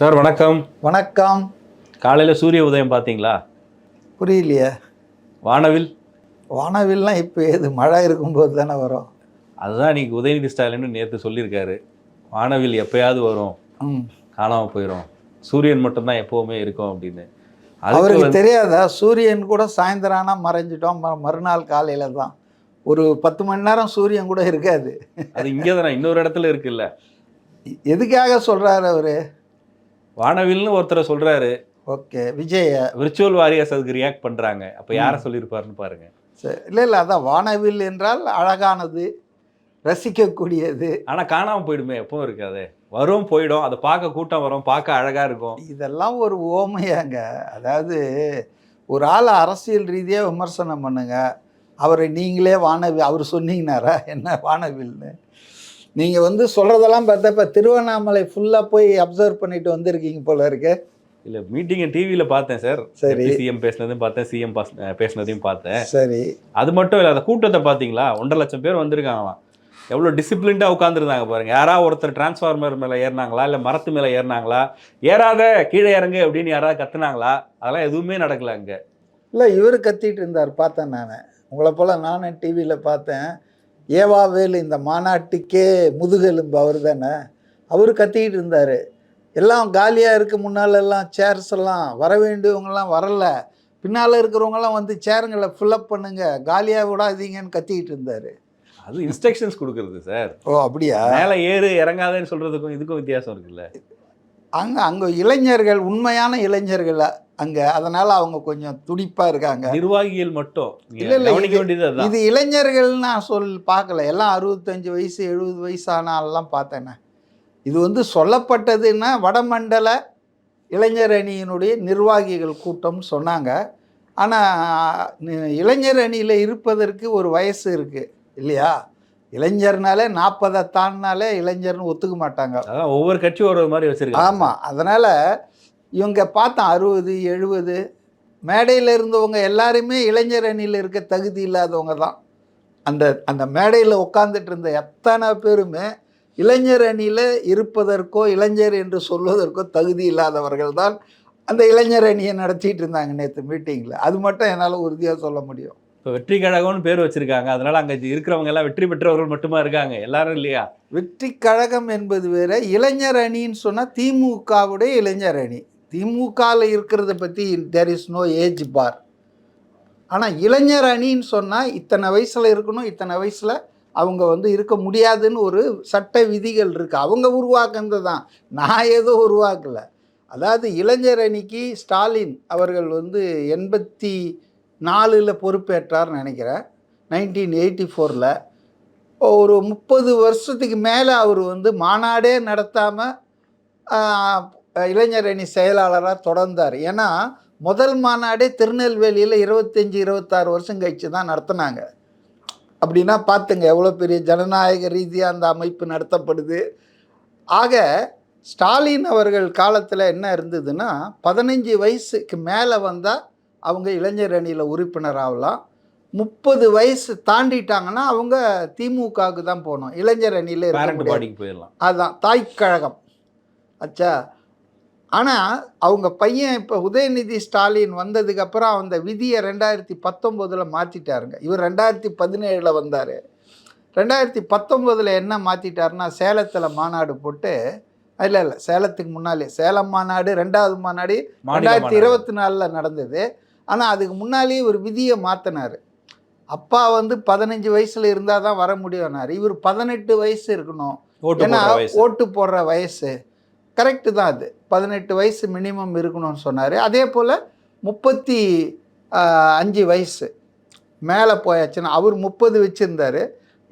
Sir வணக்கம். வணக்கம். காலையில் சூரிய உதயம் பார்த்தீங்களா? புரியலையே. வானவில். வானவில்லாம் இப்போ எது மழை இருக்கும்போது தானே வரும். அதுதான் இன்னைக்கு உதயநிதி ஸ்டாலின் நேற்று சொல்லியிருக்காரு. வானவில் எப்பயாவது வரும், காணாமல் போயிடும், சூரியன் மட்டும்தான் எப்போவுமே இருக்கும் அப்படின்னு. அவருக்கு தெரியாதா? சூரியன் கூட சாயந்தரம் ஆனால் மறைஞ்சிட்டோம், மறுநாள் காலையில் தான். ஒரு 10 மணி நேரம் சூரியன் கூட இருக்காது. அது இங்கே தானே, இன்னொரு இடத்துல இருக்குல்ல. எதுக்காக சொல்கிறாரு அவரு? வானவில்னு ஒருத்தரை சொல்கிறாரு. ஓகே, விஜய விர்ச்சுவல் வாரியர்ஸ் அதுக்கு ரியாக்ட் பண்ணுறாங்க. அப்போ யாரை சொல்லியிருப்பாருன்னு பாருங்கள். சரி, இல்லை அதான் வானவில் என்றால் அழகானது, ரசிக்கக்கூடியது. ஆனால் காணாமல் போயிடுமே, எப்பவும் இருக்காது. வரும் போயிடும், அதை பார்க்க கூட்டம் வரும், பார்க்க அழகாக இருக்கும். இதெல்லாம் ஒரு ஓமையாங்க. அதாவது ஒரு ஆள் அரசியல் ரீதியாக விமர்சனம் பண்ணுங்க, அவரை நீங்களே வானவில் அவர் சொன்னீங்கன்னாரா என்ன வானவில்னு? நீங்கள் சொல்கிறதெல்லாம் பார்த்தா இப்போ திருவண்ணாமலை ஃபுல்லாக போய் அப்சர்வ் பண்ணிட்டு வந்திருக்கீங்க போல இருக்கு. இல்லை, மீட்டிங்கை டிவியில் பார்த்தேன் சார். சரி, சிஎம் பேசினதையும் பார்த்தேன், சிஎம் பேசினதையும் பார்த்தேன். சரி, அது மட்டும் இல்லை, அந்த கூட்டத்தை பார்த்தீங்களா? 1.5 லட்சம் பேர் வந்திருக்காங்களாம். எவ்வளோ டிசிப்ளின்டாக உட்காந்துருந்தாங்க பாருங்க. யாராவது ஒருத்தர் டிரான்ஸ்ஃபார்மர் மேலே ஏறினாங்களா, இல்லை மரத்து மேலே ஏறினாங்களா, ஏறாத கீழே இறங்கு அப்படின்னு யாராவது கத்துனாங்களா? அதெல்லாம் எதுவுமே நடக்கல அங்கே. இல்லை, இவர் கத்திட்டு இருந்தார், பார்த்தேன் நான். உங்களை போல் நானும் டிவியில் பார்த்தேன். ஏவாவேலு இந்த மாநாட்டுக்கே முதுகெலும்பு அவர் தானே, அவர் கத்திக்கிட்டு இருந்தார். எல்லாம் காலியாக இருக்குது, முன்னாலெல்லாம் சேர்ஸ் எல்லாம் வர வேண்டியவங்கெல்லாம் வரல, பின்னால் இருக்கிறவங்கலாம் வந்து சேருங்களை ஃபில்லப் பண்ணுங்க, காலியாக விடாதீங்கன்னு கத்திக்கிட்டு இருந்தார். அது இன்ஸ்ட்ரக்ஷன்ஸ் கொடுக்குறது சார். ஓ அப்படியா? மேலே ஏறு இறங்காதேன்னு சொல்கிறதுக்கும் இதுக்கும் வித்தியாசம் இருக்குல்ல. அங்கே இளைஞர்கள், உண்மையான இளைஞர்கள் அங்கே, அதனால் அவங்க கொஞ்சம் துடிப்பாக இருக்காங்க. நிர்வாகிகள் மட்டும் இல்லை இல்லை, இது இளைஞர்கள் நான் பார்க்கல. எல்லாம் 65 வயசு 70 வயசு ஆனாலாம் பார்த்தேனே. இது சொல்லப்பட்டதுன்னா வடமண்டல இளைஞர் அணியினுடைய நிர்வாகிகள் கூட்டம் சொன்னாங்க. ஆனால் இளைஞர் அணியில் இருப்பதற்கு ஒரு வயசு இருக்குது இல்லையா? இளைஞர்னாலே 40 தாண்டினாலே இளைஞர்னு ஒத்துக்க மாட்டாங்க. அதான் ஒவ்வொரு கட்சி ஒரு மாதிரி வச்சுருக்காங்க. ஆமாம், அதனால் இவங்க பார்த்தோம் 60 70 மேடையில் இருந்தவங்க எல்லாருமே இளைஞர் அணியில் இருக்க தகுதி இல்லாதவங்க தான். அந்த மேடையில் உட்காந்துட்டு இருந்த எத்தனை பேருமே இளைஞர் அணியில் இருப்பதற்கோ இளைஞர் என்று சொல்வதற்கோ தகுதி இல்லாதவர்கள் தான் அந்த இளைஞர் அணியை நடத்திட்டு இருந்தாங்க நேற்று மீட்டிங்கில். அது மட்டும் என்னால் உறுதியாக சொல்ல முடியும். இப்போ வெற்றி கழகம்னு பேர் வச்சுருக்காங்க, அதனால் அங்கே இருக்கிறவங்க எல்லாம் வெற்றி பெற்றவர்கள் மட்டுமா இருக்காங்க, எல்லாரும் இல்லையா? வெற்றி கழகம் என்பது வேறு, இளைஞர் அணின்னு சொன்னால் திமுகவுடைய இளைஞர் அணி. திமுகவில் இருக்கிறத பற்றி there is no age bar. ஆனால் இளைஞர் அணின்னு சொன்னால் இத்தனை வயசில் இருக்கணும், இத்தனை வயசில் அவங்க இருக்க முடியாதுன்னு ஒரு சட்ட விதிகள் இருக்குது. அவங்க உருவாக்குனது தான், நான் ஏதோ உருவாக்கலை. அதாவது இளைஞர் அணிக்கு ஸ்டாலின் அவர்கள் 84 பொறுப்பேற்றார்னு நினைக்கிறேன், 1984. ஒரு 30 வருஷத்துக்கு மேலே அவர் மாநாடே நடத்தாமல் இளைஞர் அணி செயலாளராக தொடர்ந்தார். ஏன்னா முதல் மாநாடே திருநெல்வேலியில் 25-26 வருஷம் கழிச்சு தான் நடத்தினாங்க. அப்படின்னா பார்த்துங்க எவ்வளோ பெரிய ஜனநாயக ரீதியாக அந்த அமைப்பு நடத்தப்படுது. ஆக ஸ்டாலின் அவர்கள் காலத்தில் என்ன இருந்ததுன்னா, 15 வயசுக்கு மேலே வந்தால் அவங்க இளைஞர் அணியில் உறுப்பினர் ஆகலாம். 30 வயசு தாண்டிட்டாங்கன்னா அவங்க திமுகவுக்கு தான் போகணும், இளைஞர் அணியில் போயிடலாம். அதுதான் தாய்க்கழகம் ஆச்சா. ஆனால் அவங்க பையன் இப்போ உதயநிதி ஸ்டாலின் வந்ததுக்கப்புறம் அந்த விதியை 2019 மாற்றிட்டாருங்க. இவர் 2017 வந்தார். 2019 என்ன மாற்றிட்டாருன்னா, சேலத்தில் மாநாடு போட்டு, இல்லை சேலத்துக்கு முன்னாலே சேலம் மாநாடு, 2வது மாநாடு 2024 நடந்தது. ஆனால் அதுக்கு முன்னாலேயே ஒரு விதியை மாற்றினார். அப்பா 15 வயசில் இருந்தால் தான் வர முடியும்னார். இவர் 18 வயசு இருக்கணும், ஏன்னா ஓட்டு போடுற வயசு கரெக்டு தான். அது 18 வயசு மினிமம் இருக்கணும்னு சொன்னார். அதே போல் 35 வயசு மேலே போயாச்சுன்னா, அவர் 30 வச்சுருந்தார்,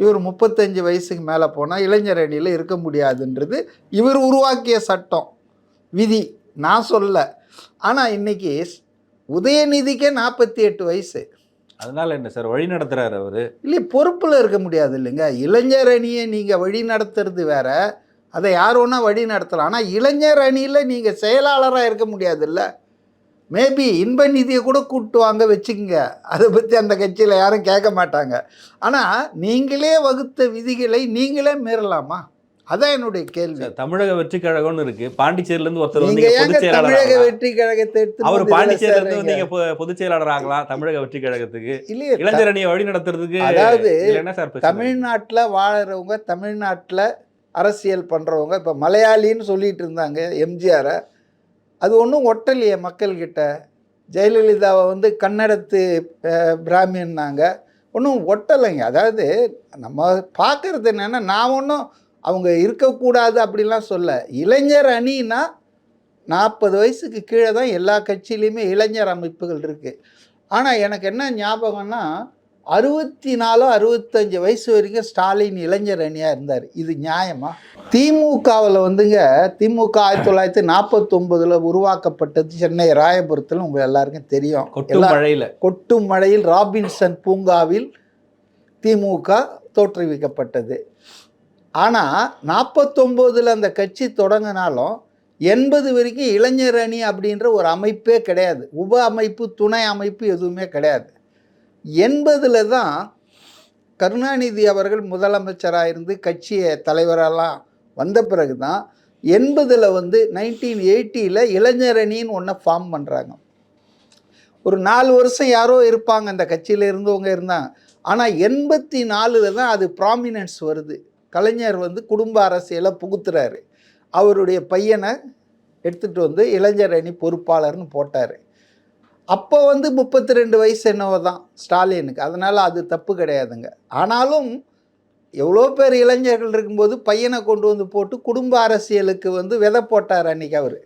இவர் 35 வயசுக்கு மேலே போனால் இளைஞர் அணியில் இருக்க முடியாதுன்றது இவர் உருவாக்கிய சட்டம் விதி, நான் சொல்ல. ஆனால் இன்றைக்கி உதயநிதிக்கே 48 வயசு. அதனால் என்ன சார் வழி நடத்துகிறார் அவர்? இல்லை, பொறுப்பில் இருக்க முடியாது இல்லைங்க. இளைஞர் அணியை நீங்கள் வழி நடத்துறது வேற, அதை யார் ஒன்றா வழி நடத்தலாம். ஆனால் இளைஞர் அணியில் நீங்கள் செயலாளராக இருக்க முடியாதுல்ல. மேபி இன்ப நிதியை கூட கூப்பிட்டு வாங்க வச்சுக்கோங்க, அதை பற்றி அந்த கட்சியில் யாரும் கேட்க மாட்டாங்க. ஆனால் நீங்களே வகுத்த விதிகளை நீங்களே மீறலாமா? அதான் என்னுடைய கேள்வி. தமிழக வெற்றி கழகம்னு இருக்கு, பாண்டிச்சேரியில இருந்து ஒருத்தர் வந்து நீங்க இங்க ஏங்க பொதுச் செயலாளர் தமிழக ஆகலாம். வெற்றி கழகத்தை எடுத்து அவர் வந்து பாண்டிச்சேரியில இதுல இருந்து வந்து சேர்றீங்க? இங்க பொதுச் செயலாளர் ஆகலாம் தமிழக வெற்றி கழகத்துக்கு. இல்லையே, இளைஞர் அணியை வழி நடத்துறதுக்கு அதாவது இதுல என்ன சார் பிரச்சனை? தமிழ்நாட்டுல வாழறவங்க, தமிழ்நாட்டுல அரசியல் பண்றவங்க, இப்ப மலையாளின்னு சொல்லிட்டு இருந்தாங்க எம்ஜிஆரை. அது ஒன்றும் ஒட்டலையே மக்கள்கிட்ட. ஜெயலலிதாவை வந்து கன்னடத்து பிராமின்னாங்க, ஒன்றும் ஒட்டலைங்க. அதாவது நம்ம பார்க்கறது என்னென்னா, நான் ஒன்றும் அவங்க இருக்கக்கூடாது அப்படிலாம் சொல்ல. இளைஞர் அணின்னா 40 வயசுக்கு கீழே தான் எல்லா கட்சியிலையுமே இளைஞர் அமைப்புகள் இருக்குது. ஆனால் எனக்கு என்ன ஞாபகம்னா, 64 65 வயசு வரைக்கும் ஸ்டாலின் இளைஞர் அணியாக இருந்தார். இது நியாயமா? திமுகவில் வந்துங்க, திமுக 1949 உருவாக்கப்பட்டது சென்னை ராயபுரத்தில், உங்கள் எல்லாருக்கும் தெரியும். கொட்டும் மழையில் ராபின்சன் பூங்காவில் திமுக தோற்றுவிக்கப்பட்டது. ஆனால் 49 அந்த கட்சி தொடங்கினாலும் 80 வரைக்கும் இளைஞர் அணி அப்படின்ற ஒரு அமைப்பே கிடையாது. உப அமைப்பு, துணை அமைப்பு எதுவுமே கிடையாது. 80 தான் கருணாநிதி அவர்கள் முதலமைச்சராக இருந்து கட்சியை தலைவரெல்லாம் வந்த பிறகு தான் 80 வந்து 1980 இளைஞர் அணின்னு ஒன்றை ஃபார்ம் பண்ணுறாங்க. ஒரு 4 வருஷம் யாரோ இருப்பாங்க அந்த கட்சியில் இருந்தவங்க இருந்தாங்க. ஆனால் 84 தான் அது ப்ராமினன்ஸ் வருது. கலைஞர் வந்து குடும்ப அரசியலை புகுத்துறாரு. அவருடைய பையனை எடுத்துகிட்டு வந்து இளைஞர் அணி பொறுப்பாளர்னு போட்டார். அப்போ வந்து 32 வயசு என்னவோ தான் ஸ்டாலினுக்கு. அதனால் அது தப்பு கிடையாதுங்க. ஆனாலும் எவ்வளோ பேர் இளைஞர்கள் இருக்கும்போது பையனை கொண்டு வந்து போட்டு குடும்ப அரசியலுக்கு வந்து விதை போட்டார் அன்றைக்கி அவர்.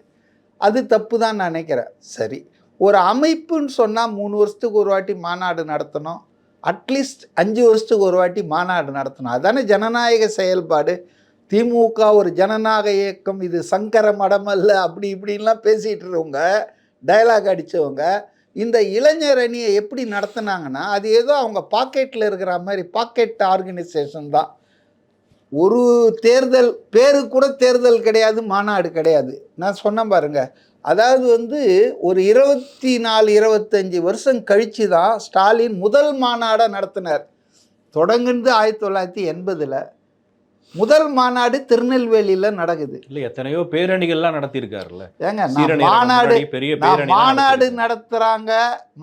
அது தப்பு தான் நான் நினைக்கிறேன். சரி, ஒரு அமைப்புன்னு சொன்னால் 3 வருஷத்துக்கு ஒரு வாட்டி மாநாடு நடத்தணும், அட்லீஸ்ட் 5 வருஷத்துக்கு ஒரு வாட்டி மாநாடு நடத்தணும். அதுதானே ஜனநாயக செயல்பாடு. திமுக ஒரு ஜனநாயக இயக்கம், இது சங்கர மடம் அல்ல, அப்படி இப்படின்லாம் பேசிகிட்டு இருக்கவங்க, டயலாக் அடித்தவங்க இந்த இளைஞர் அணியை எப்படி நடத்துனாங்கன்னா, அது ஏதோ அவங்க பாக்கெட்டில் இருக்கிற மாதிரி பாக்கெட் ஆர்கனைசேஷன் தான். ஒரு தேர்தல் பேரு கூட தேர்தல் கிடையாது, மாநாடு கிடையாது. நான் சொன்னேன் பாருங்க. அதாவது வந்து ஒரு 24 25 வருஷம் கழித்து தான் ஸ்டாலின் முதல் மாநாடை நடத்தினார். தொடங்குந்து 1980 முதல் மாநாடு திருநெல்வேலியில் நடக்குது. இல்லை, எத்தனையோ பேரணிகள்லாம் நடத்தியிருக்காருல்ல. ஏங்க, மாநாடு நடத்துகிறாங்க,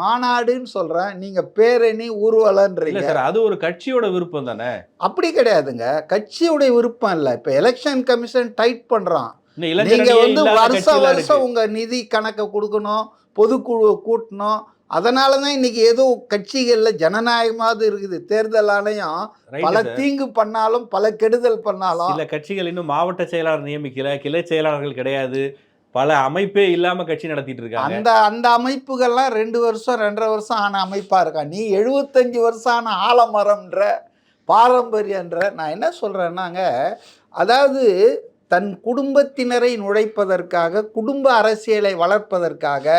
மாநாடுன்னு சொல்கிறேன், நீங்கள் பேரணி ஊர்வலன்றீங்க சார். அது ஒரு கட்சியோட விருப்பம் தானே. அப்படி கிடையாதுங்க, கட்சியோடைய விருப்பம் இல்லை. இப்போ எலெக்ஷன் கமிஷன் டைட் பண்ணுறான். நீங்கள் வந்து வருஷம் உங்கள் நிதி கணக்கை கொடுக்கணும், பொதுக்குழு கூட்டணும். அதனால தான் இன்றைக்கி ஏதோ கட்சிகளில் ஜனநாயகமாவது இருக்குது. தேர்தல் ஆணையம் பல தீங்கு பண்ணாலும், பல கெடுதல் பண்ணாலும், சில கட்சிகள் இன்னும் மாவட்ட செயலாளர் நியமிக்கல, கிளை செயலாளர்கள் கிடையாது, பல அமைப்பே இல்லாமல் கட்சி நடத்திட்டு இருக்காங்க. அந்த அமைப்புகள்லாம் 2 வருஷம் 2.5 வருஷம் ஆன அமைப்பாக இருக்கா. நீ 75 வருஷம் ஆன ஆலமரம்ன்ற பாரம்பரியன்ற. நான் என்ன சொல்கிறேன்னாங்க, அதாவது தன் குடும்பத்தினரை நுழைப்பதற்காக, குடும்ப அரசியலை வளர்ப்பதற்காக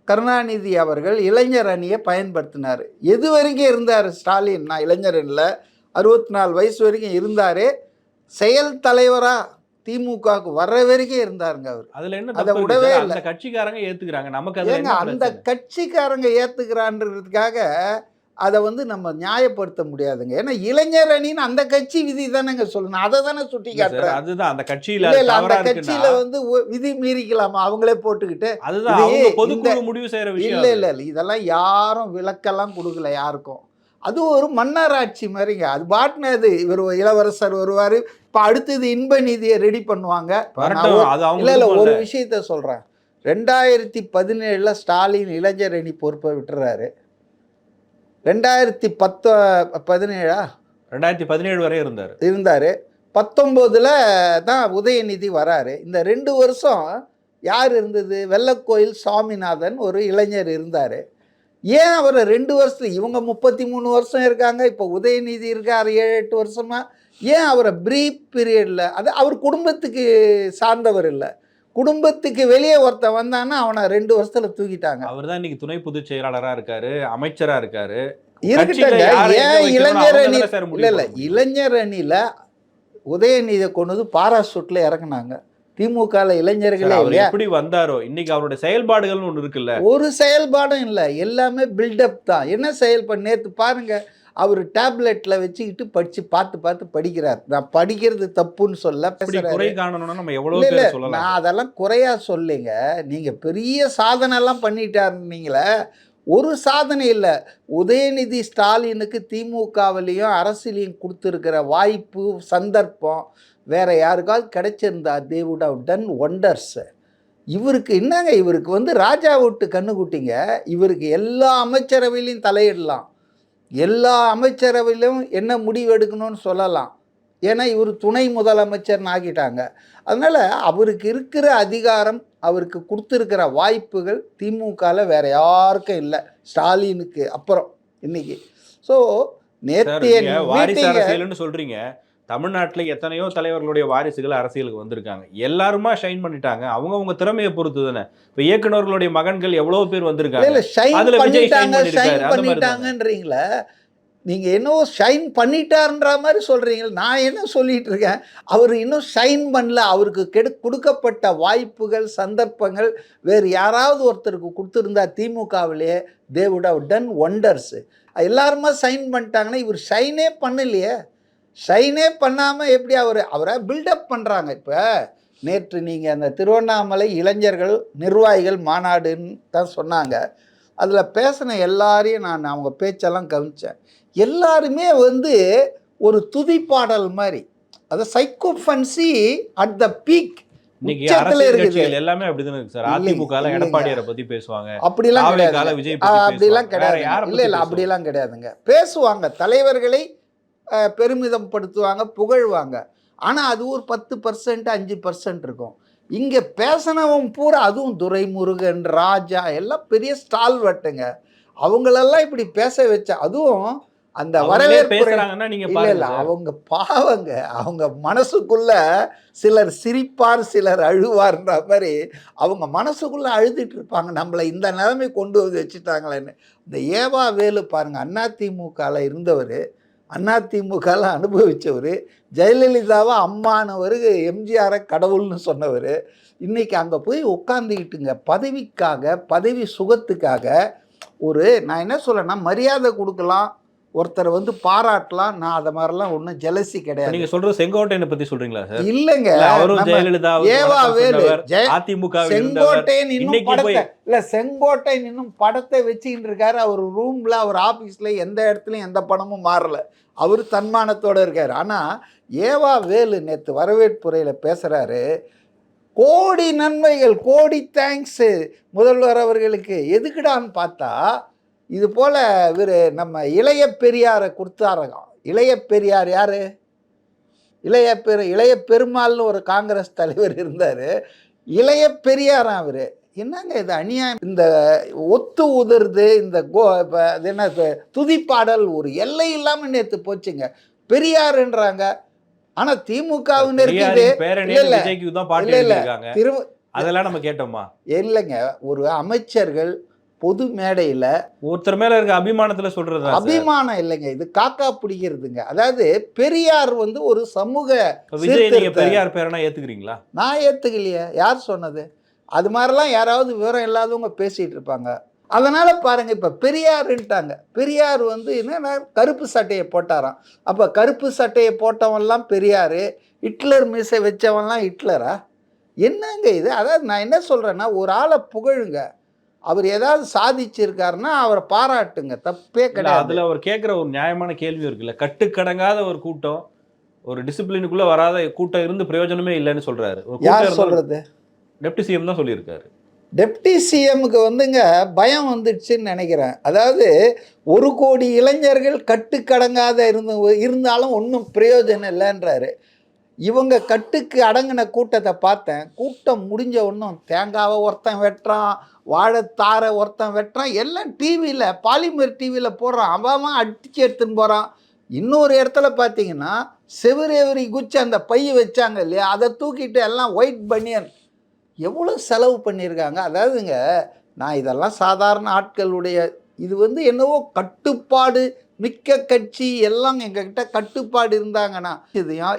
கருணாநிதி அவர்கள் இளைஞர் அணியை பயன்படுத்தினார். எது வரைக்கும் இருந்தார் ஸ்டாலின்? நான் இளைஞர் அணியில் 64 வயசு வரைக்கும் இருந்தார். செயல் தலைவராக திமுகவுக்கு வர்ற வரைக்கும் இருந்தாருங்க அவர். அதில் என்ன, அதை விடவே இல்லை. அந்த கட்சிக்காரங்க ஏற்றுக்கிறாங்க. நமக்கு ஏங்க, அந்த கட்சிக்காரங்க ஏற்றுக்கிறான்றதுக்காக அதை வந்து நம்ம நியாயப்படுத்த முடியாதுங்க. ஏன்னா இளைஞர் அணின்னு அந்த கட்சி விதி தானேங்க சொல்லணும். அதை தானே சுட்டி காட்டுறேன். அதுதான் அந்த கட்சியில் அந்த கட்சியில வந்து விதி மீறிக்கலாமா அவங்களே போட்டுக்கிட்டு? அதுதான் பொதுக்குழு முடிவு செய்யற விஷயம். இல்லை, இதெல்லாம் யாரும் விளக்கெல்லாம் கொடுக்கல யாருக்கும். அது ஒரு மன்னராட்சி மாதிரிங்க. அது பாட்டுன்னு அது இவர் இளவரசர் வருவார், இப்போ அடுத்தது இன்ப நிதியை ரெடி பண்ணுவாங்க. இல்லை, ஒரு விஷயத்த சொல்கிறேன். 2017 ஸ்டாலின் இளைஞர் அணி பொறுப்பை விட்டுறாரு. 2017 வரை இருந்தார். 19 தான் உதயநிதி வராரு. இந்த 2 வருஷம் யார் இருந்தது? வெள்ளக்கோயில் சாமிநாதன் ஒரு இளைஞர் இருந்தார். ஏன் அவரை 2 வருஷத்துல, இவங்க 33 வருஷம் இருக்காங்க, இப்போ உதயநிதி இருக்கார் 7-8 வருஷமாக, ஏன் அவரை பிரீஃப் பீரியடில், அது அவர் குடும்பத்துக்கு சார்ந்தவர் இல்லை, குடும்பத்துக்கு வெளியே ஒருத்தன் வந்தான்னா அவனை 2 வருஷத்துல தூக்கிட்டாங்க. அவர் தான் இன்னைக்கு துணை பொதுச் செயலாளராக இருக்காரு, அமைச்சராக இருக்காரு. இருக்கட்டங்க. ஏன் இளைஞர் அணி இல்லை, இளைஞர் அணியில் உதயநிதியை கொண்டு பாராசூட்டில் இறக்குனாங்க. திமுகவில் இளைஞர்களே எப்படி வந்தாரோ, இன்னைக்கு அவருடைய செயல்பாடுகள்னு ஒன்று இருக்குல்ல. ஒரு செயல்பாடும் இல்லை, எல்லாமே பில்டப் தான். என்ன செயல்பாடு? நேற்று பாருங்க, அவர் டேப்லெட்டில் வச்சுக்கிட்டு பார்த்து பார்த்து படிக்கிறார். நான் படிக்கிறது தப்புன்னு சொல்ல இப்படி குறை பேசுகிறாரு. காணணும்னா நம்ம எவ்வளோ இல்லை இல்லை, பேர் சொல்லலாம் நான் சார். அதெல்லாம் குறையா சொல்லிங்க. நீங்கள் பெரிய சாதனைலாம் பண்ணிட்டாருன்னீங்களே, ஒரு சாதனை இல்லை. உதயநிதி ஸ்டாலினுக்கு திமுகவிலையும் அரசியலையும் கொடுத்துருக்கிற வாய்ப்பு சந்தர்ப்பம் வேற யாருக்காவது கிடைச்சிருந்தா they would have done wonders. இவருக்கு என்னங்க, இவருக்கு வந்து ராஜா விட்டு கண்ணுக்குட்டிங்க. இவருக்கு எல்லா அமைச்சரவையிலையும் தலையிடலாம், எல்லா அமைச்சரவையிலும் என்ன முடிவு எடுக்கணும்னு சொல்லலாம். ஏன்னா இவர் துணை முதலமைச்சர்னு ஆக்கிட்டாங்க. அதனால் அவருக்கு இருக்கிற அதிகாரம், அவருக்கு கொடுத்துருக்கிற வாய்ப்புகள் திமுகவில் வேற யாருக்கும் இல்லை, ஸ்டாலினுக்கு அப்புறம் இன்னைக்கு. ஸோ நேற்றைய வாரிசு மீட்டிங்க அரசியல்னு சொல்றீங்க. தமிழ்நாட்டுல எத்தனையோ தலைவர்களுடைய வாரிசுகள் அரசியலுக்கு வந்திருக்காங்க. எல்லாருமா ஷைன் பண்ணிட்டாங்க. அவங்க திறமையை பொறுத்து தானே. இப்போ இயக்குனர்களுடைய மகன்கள் எவ்வளவு பேர் வந்திருக்காங்க. இல்லை ஷைன் அதுல விஜய் ஷைன் பண்ணிட்டாங்க, ஷைன் பண்ணிருக்காரு. அந்த மாதிரி தானே. பண்ணிட்டாங்கன்றீங்களே. நீங்கள் என்னவோ ஷைன் பண்ணிட்டாருன்ற மாதிரி சொல்கிறீங்க. நான் என்ன சொல்லிட்டு இருக்கேன், அவர் இன்னும் ஷைன் பண்ணல. அவருக்கு கொடுக்கப்பட்ட வாய்ப்புகள் சந்தர்ப்பங்கள் வேறு யாராவது ஒருத்தருக்கு கொடுத்துருந்தா திமுகவிலே they would have done wonders. எல்லாருமா ஷைன் பண்ணிட்டாங்கன்னா இவர் ஷைனே பண்ணலையே. ஷைனே பண்ணாமல் எப்படி அவரை பில்டப் பண்ணுறாங்க. இப்போ நேற்று நீங்கள் அந்த திருவண்ணாமலை இளைஞர்கள் நிர்வாகிகள் மாநாடுன்னு தான் சொன்னாங்க. அதில் பேசின எல்லாரையும் நான் அவங்க பேச்செல்லாம் கவனித்தேன். எல்லாருமே வந்து ஒரு துதிப்பாடல் மாதிரி, அது சைக்கோஃபன்சி அட் த பீக். இன்னைக்கு அரசியல் கட்சிகள் எல்லாமே அப்படிதானே இருக்கு சார். அதிமுகல எடப்பாடியாரை பத்தி பேசுவாங்க, அப்படிலாம் விஜய் அப்படிலாம் கிடையாது. இல்லை இல்லை, அப்படிலாம் கிடையாதுங்க. பேசுவாங்க, தலைவர்களை பெருமிதம் படுத்துவாங்க, புகழ்வாங்க. ஆனால் அது ஒரு 10% 5% இருக்கும். இங்கே பேசினவன் பூரா, அதுவும் துரைமுருகன், ராஜா எல்லாம் பெரிய ஸ்டால் வட்டுங்க. அவங்களெல்லாம் இப்படி பேச வச்ச, அதுவும் அந்த வரவேற்பு இல்லை இல்லை, அவங்க பாவங்க. அவங்க மனசுக்குள்ள சிலர் சிரிப்பார், சிலர் அழுவார்ன்ற மாதிரி அவங்க மனசுக்குள்ள அழுதுட்டு இருப்பாங்க. நம்மளை இந்த நிலைமை கொண்டு வந்து வச்சுட்டாங்களேன்னு. இந்த ஏவா வேலு பாருங்க, அதிமுகவில் இருந்தவர், அதிமுகவில் அனுபவித்தவர், ஜெயலலிதாவை அம்மானவர், எம்ஜிஆரை கடவுள்னு சொன்னவர், இன்றைக்கி அங்கே போய் உட்காந்துக்கிட்டுங்க பதவிக்காக, பதவி சுகத்துக்காக. நான் என்ன சொல்லேன்னா, மரியாதை கொடுக்கலாம், ஒருத்தரை வந்து பாராட்டலாம். நான் அதை மாதிரிலாம் ஒன்றும் ஜெலசி கிடையாது. நீங்க சொல்ற செங்கோட்டையனை பத்தி சொல்றீங்களா சார்? இல்லைங்க, ஏவா வேலு அதிமுக செங்கோட்டையன் இன்னும் படத்தை இல்லை, செங்கோட்டையன் இன்னும் படத்தை வச்சுக்கிட்டு இருக்காரு. அவர் ரூம்ல, அவர் ஆபீஸ்ல எந்த இடத்துலையும் எந்த படமும் மாறல. அவர் தன்மானத்தோடு இருக்கார். ஆனால் ஏவா வேலு நேற்று வரவேற்புரையில் பேசுகிறாரு, கோடி நன்மைகள், கோடி தேங்க்ஸு முதல்வர் அவர்களுக்கு. எதுக்குடான்னு பார்த்தா, இது போல் இவர் நம்ம இளைய பெரியாரை கொடுத்தாரங்க. இளைய பெரியார் யார்? இளைய பெருமாள்னு ஒரு காங்கிரஸ் தலைவர் இருந்தார். இளைய பெரியாராம் அவர். என்னங்க இது அநியாயம். இந்த ஒத்து உதிர்து, இந்த அது என்ன துதிப்பாடல் ஒரு எல்லை இல்லாமல் நேற்று போச்சுங்க. பெரியாருன்றாங்க, ஆனால் திமுகவினருக்கு அதெல்லாம் நம்ம கேட்டோமா? இல்லைங்க, ஒரு அமைச்சர்கள் பொது மேடையில் ஒருத்தர் மேல இருக்க அபிமானத்தில் சொல்றது அபிமானம் இல்லைங்க, இது காக்கா பிடிக்கிறதுங்க. அதாவது பெரியார் வந்து ஒரு சமூக பெரியார் பேரனா ஏத்துக்கிறீங்களா? நான் ஏத்துக்கலையே. யார் சொன்னது? அது மாதிரிலாம் யாராவது விவரம் இல்லாதவங்க பேசிகிட்டு இருப்பாங்க. அதனால் பாருங்கள், இப்போ பெரியாருன்ட்டாங்க. பெரியார் வந்து என்னன்னா கருப்பு சட்டையை போட்டாராம். அப்போ கருப்பு சட்டையை போட்டவன்லாம் பெரியார், ஹிட்லர் மீசை வச்சவன்லாம் ஹிட்லரா? என்னங்க இது? அதாவது நான் என்ன சொல்கிறேன்னா, ஒரு ஆளை புகழுங்க, அவர் ஏதாவது சாதிச்சிருக்காருன்னா அவரை பாராட்டுங்க, தப்பே கிடையாது. அதில் அவர் கேட்குற ஒரு நியாயமான கேள்வி இருக்குல்ல, கட்டுக்கடங்காத ஒரு கூட்டம், ஒரு டிசிப்ளினுக்குள்ளே வராத கூட்டம் இருந்து பிரயோஜனமே இல்லைன்னு சொல்கிறாரு. யார் சொல்கிறது? டெப்டி சிஎம் தான் சொல்லியிருக்காரு. டெப்டி சிஎம்முக்கு வந்துங்க பயம் வந்துடுச்சுன்னு நினைக்கிறேன். அதாவது 1 கோடி இளைஞர்கள் கட்டுக்கடங்காத இருந்தாலும் ஒன்றும் பிரயோஜனம் இல்லைன்றாரு. இவங்க கட்டுக்கு அடங்கின கூட்டத்தை பார்த்தேன். கூட்டம் முடிஞ்ச ஒன்றும் தேங்காவை ஒருத்தன் வெட்டுறான், வாழைத்தாரை ஒருத்தன் வெட்டுறான், எல்லாம் டிவியில், பாலிமர் டிவியில் போடுறான். அவன் அடித்து எடுத்துன்னு போகிறான். இன்னொரு இடத்துல பார்த்தீங்கன்னா செவரி குச்சி அந்த பை வச்சாங்க இல்லையா, அதை தூக்கிட்டு எல்லாம் ஒயிட் பனியன். எவ்வளோ செலவு பண்ணியிருக்காங்க. அதாவதுங்க, நான் இதெல்லாம் சாதாரண ஆட்களுடைய இது வந்து என்னவோ கட்டுப்பாடு மிக்க கட்சி எல்லாம் எங்ககிட்ட கட்டுப்பாடு இருந்தாங்கன்னா